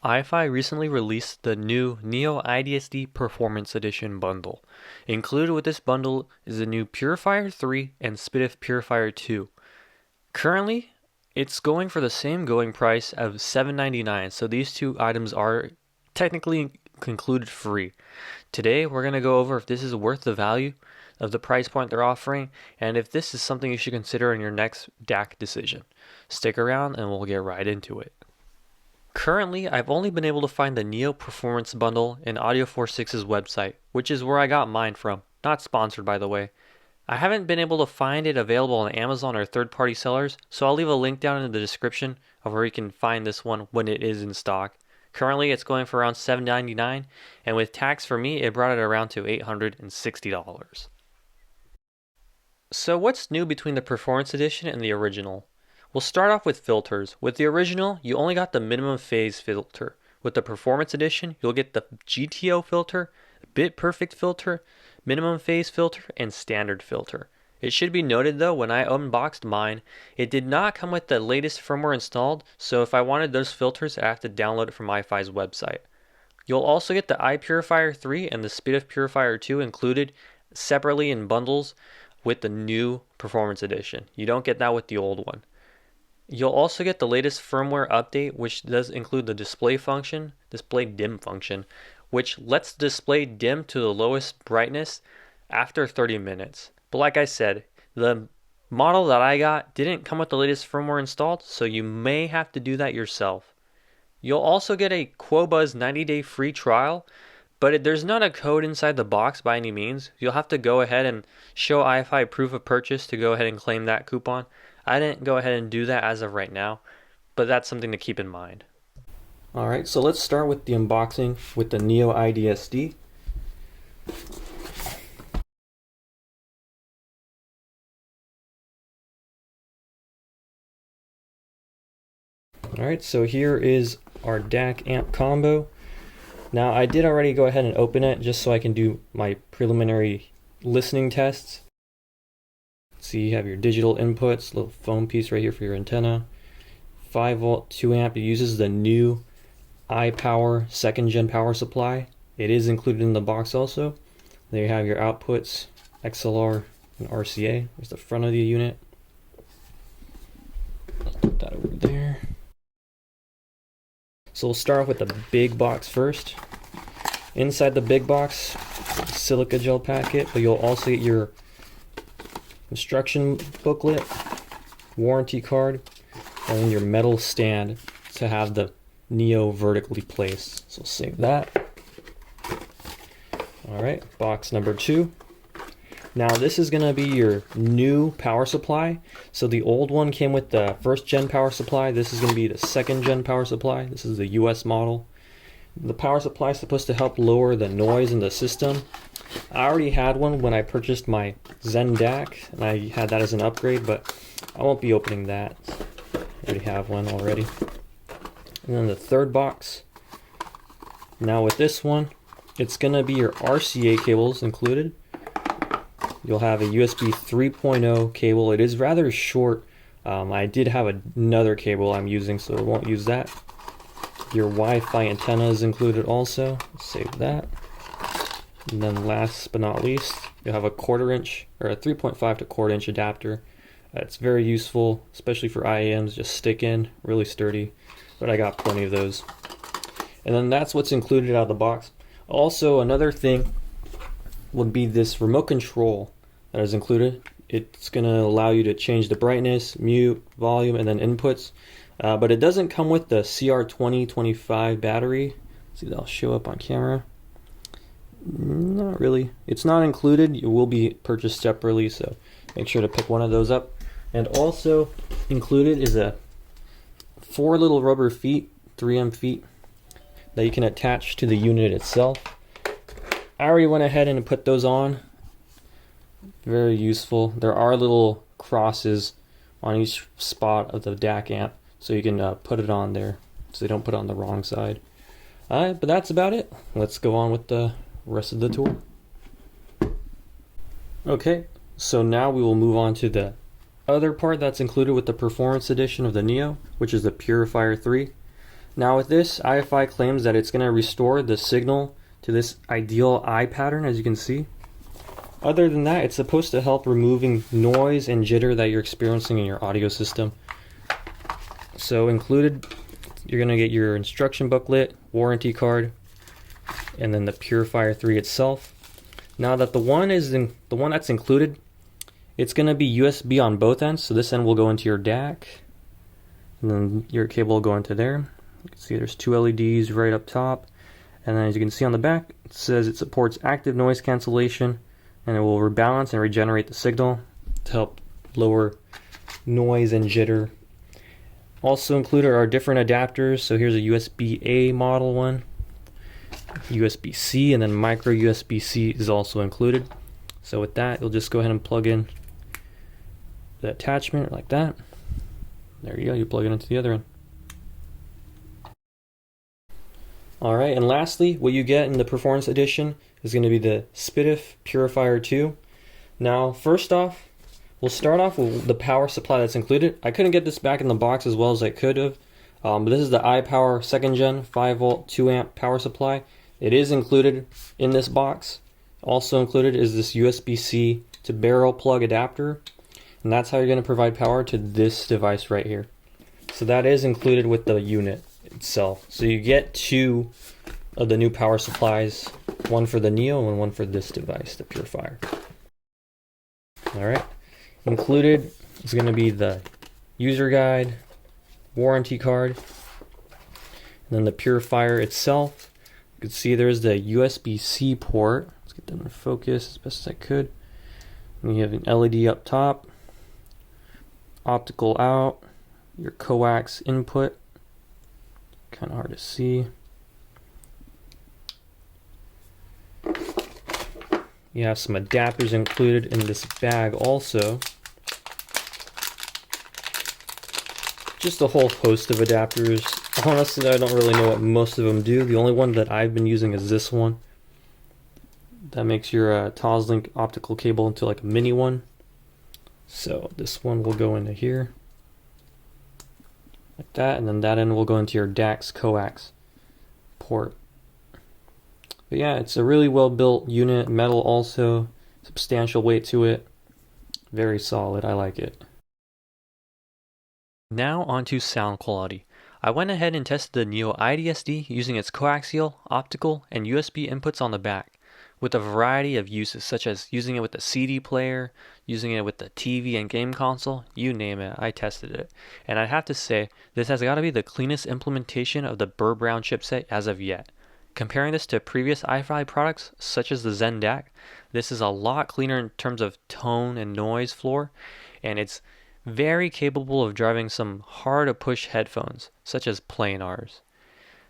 iFi recently released the new Neo iDSD Performance Edition bundle. Included with this bundle is the new Purifier 3 and SPDIF Purifier 2. Currently, it's going for the same going price of $7.99, so these two items are technically included free. Today, we're going to go over if this is worth the value of the price point they're offering, and if this is something you should consider in your next DAC decision. Stick around and we'll get right into it. Currently, I've only been able to find the Neo Performance Bundle in Audio46's website, which is where I got mine from. Not sponsored, by the way. I haven't been able to find it available on Amazon or third-party sellers, so I'll leave a link down in the description of where you can find this one when it is in stock. Currently, it's going for around $7.99, and with tax for me, it brought it around to $860. So what's new between the Performance Edition and the original? We'll start off with filters. With the original, you only got the minimum phase filter. With the Performance Edition, you'll get the GTO filter, Bit Perfect filter, minimum phase filter, and standard filter. It should be noted though, when I unboxed mine, it did not come with the latest firmware installed, so if I wanted those filters, I have to download it from iFi's website. You'll also get the iPurifier 3 and the SPDIF Purifier 2 included separately in bundles with the new Performance Edition. You don't get that with the old one. You'll also get the latest firmware update, which does include the display dim function, which lets the display dim to the lowest brightness after 30 minutes. But like I said, the model that I got didn't come with the latest firmware installed, so you may have to do that yourself. You'll also get a Quobuzz 90-day free trial, but there's not a code inside the box by any means. You'll have to go ahead and show iFi proof of purchase to go ahead and claim that coupon. I didn't go ahead and do that as of right now, but that's something to keep in mind. Alright, so let's start with the unboxing with the Neo iDSD. Alright, so here is our DAC amp combo. Now I did already go ahead and open it just so I can do my preliminary listening tests. So you have your digital inputs, little foam piece right here for your antenna. 5 volt, 2 amp. It uses the new iPower 2nd gen power supply. It is included in the box also. There you have your outputs, XLR and RCA. There's the front of the unit. I'll put that over there. So we'll start off with the big box first. Inside the big box, silica gel packet, but you'll also get your instruction booklet, warranty card, and then your metal stand to have the Neo vertically placed. So save that. Alright, box number 2. Now this is going to be your new power supply. So the old one came with the 1st gen power supply. This is going to be the 2nd gen power supply. This is the US model. The power supply is supposed to help lower the noise in the system. I already had one when I purchased my Zen DAC, and I had that as an upgrade, but I won't be opening that. I already have one already. And then the 3rd box. Now with this one, it's going to be your RCA cables included. You'll have a USB 3.0 cable. It is rather short. I did have another cable I'm using, so I won't use that. Your Wi-Fi antenna is included also. Save that. And then last but not least, you'll have a 1/4 inch or a 3.5 to 1/4 inch adapter. It's very useful, especially for IAMs. Just stick in, really sturdy. But I got plenty of those. And then that's what's included out of the box. Also, another thing would be this remote control that is included. It's going to allow you to change the brightness, mute, volume, and then inputs. But it doesn't come with the CR2025 battery. Let's see if that'll show up on camera. Not really. It's not included. It will be purchased separately, so make sure to pick one of those up. And also included is a 4 little rubber feet, 3M feet, that you can attach to the unit itself. I already went ahead and put those on. Very useful. There are little crosses on each spot of the DAC amp, so you can put it on there so they don't put it on the wrong side. Alright, but that's about it. Let's go on with the rest of the tour. Okay, so now we will move on to the other part that's included with the Performance Edition of the Neo, which is the Purifier 3. Now with this, iFi claims that it's going to restore the signal to this ideal eye pattern, as you can see. Other than that, it's supposed to help removing noise and jitter that you're experiencing in your audio system. So included, you're going to get your instruction booklet, warranty card, and then the Purifier 3 itself. Now that the one that's included, it's going to be USB on both ends. So this end will go into your DAC, and then your cable will go into there. You can see there's two LEDs right up top, and then as you can see on the back, it says it supports active noise cancellation, and it will rebalance and regenerate the signal to help lower noise and jitter. Also included are different adapters. So here's a USB-A model one, USB-C, and then micro USB-C is also included. So with that, you'll just go ahead and plug in the attachment like that. There you go, you plug it into the other end. Alright, and lastly, what you get in the Performance Edition is going to be the SPDIF Purifier 2. Now, first off, we'll start off with the power supply that's included. I couldn't get this back in the box as well as I could have, but this is the iPower 2nd Gen 5 volt 2 amp power supply. It is included in this box. Also included is this USB-C to barrel plug adapter, and that's how you're going to provide power to this device right here. So that is included with the unit itself. So you get two of the new power supplies, one for the Neo and one for this device, the Purifier. Alright, included is going to be the user guide, warranty card, and then the Purifier itself. You can see there's the USB-C port. Let's get that in focus as best as I could. And you have an LED up top, optical out, your coax input, kind of hard to see. You have some adapters included in this bag also. Just a whole host of adapters. Honestly, I don't really know what most of them do. The only one that I've been using is this one. That makes your Toslink optical cable into like a mini one. So this one will go into here. Like that, and then that end will go into your DAC's coax port. But yeah, it's a really well built unit, metal also, substantial weight to it, very solid, I like it. Now onto sound quality. I went ahead and tested the Neo iDSD using its coaxial, optical, and USB inputs on the back, with a variety of uses such as using it with the CD player, using it with the TV and game console, you name it, I tested it. And I have to say, this has got to be the cleanest implementation of the Burr Brown chipset as of yet. Comparing this to previous iFi products, such as the Zen DAC, this is a lot cleaner in terms of tone and noise floor, and it's very capable of driving some hard-to-push headphones, such as planars.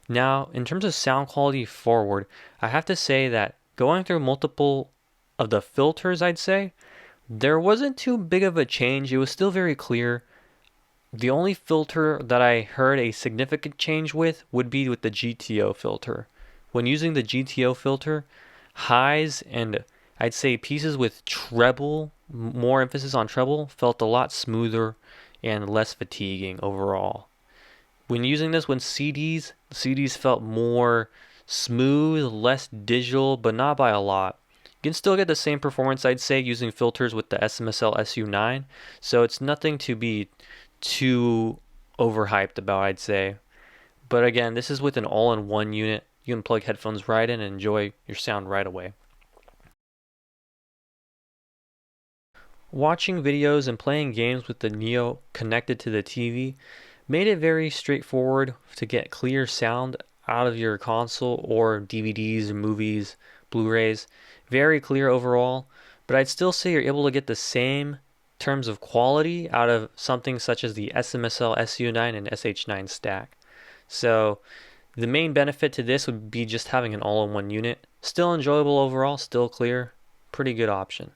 Now, in terms of sound quality forward, I have to say that going through multiple of the filters, I'd say, there wasn't too big of a change. It was still very clear. The only filter that I heard a significant change with would be with the GTO filter. When using the GTO filter, highs and I'd say pieces with treble, more emphasis on treble, felt a lot smoother and less fatiguing overall. When using this with CDs, the CDs felt more smooth, less digital, but not by a lot. You can still get the same performance, I'd say, using filters with the SMSL SU9, so it's nothing to be too overhyped about, I'd say. But again, this is with an all-in-one unit. You can plug headphones right in and enjoy your sound right away. Watching videos and playing games with the Neo connected to the TV made it very straightforward to get clear sound out of your console or DVDs, movies, Blu-rays. Very clear overall, but I'd still say you're able to get the same terms of quality out of something such as the SMSL SU9 and SH9 stack. So the main benefit to this would be just having an all-in-one unit. Still enjoyable overall, still clear, pretty good option.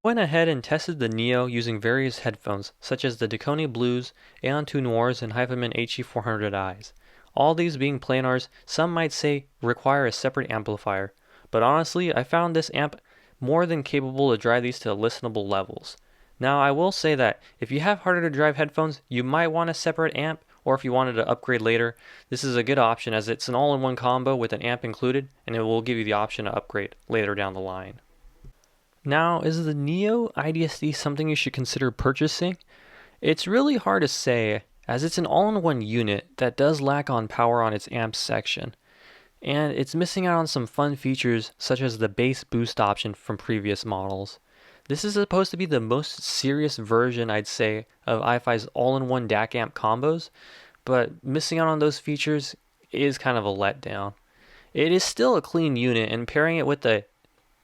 Went ahead and tested the Neo using various headphones such as the Dakoni Blues, Aeon 2 Noirs, and Hyperman HE400Is. All these being planars, some might say require a separate amplifier, but honestly I found this amp more than capable to drive these to listenable levels. Now I will say that if you have harder to drive headphones, you might want a separate amp, or if you wanted to upgrade later, this is a good option as it's an all-in-one combo with an amp included, and it will give you the option to upgrade later down the line. Now, is the Neo iDSD something you should consider purchasing? It's really hard to say, as it's an all-in-one unit that does lack on power on its amp section, and it's missing out on some fun features such as the bass boost option from previous models. This is supposed to be the most serious version, I'd say, of iFi's all-in-one DAC amp combos, but missing out on those features is kind of a letdown. It is still a clean unit, and pairing it with a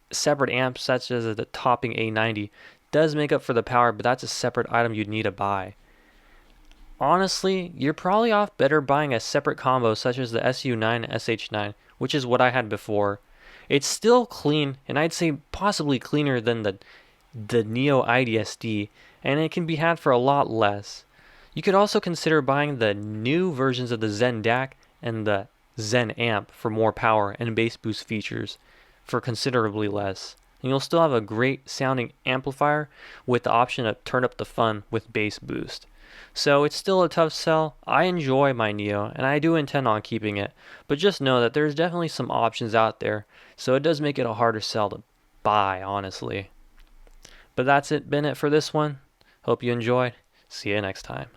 separate amp such as the topping A90 does make up for the power, but that's a separate item you'd need to buy. Honestly, you're probably off better buying a separate combo such as the SU9 SH9, which is what I had before. It's still clean, and I'd say possibly cleaner than the Neo iDSD, and it can be had for a lot less. You could also consider buying the new versions of the Zen DAC and the Zen Amp for more power and bass boost features for considerably less. And you'll still have a great sounding amplifier with the option to turn up the fun with bass boost. So it's still a tough sell. I enjoy my Neo and I do intend on keeping it, but just know that there's definitely some options out there, so it does make it a harder sell to buy, honestly. But that's been it for this one. Hope you enjoyed. See you next time.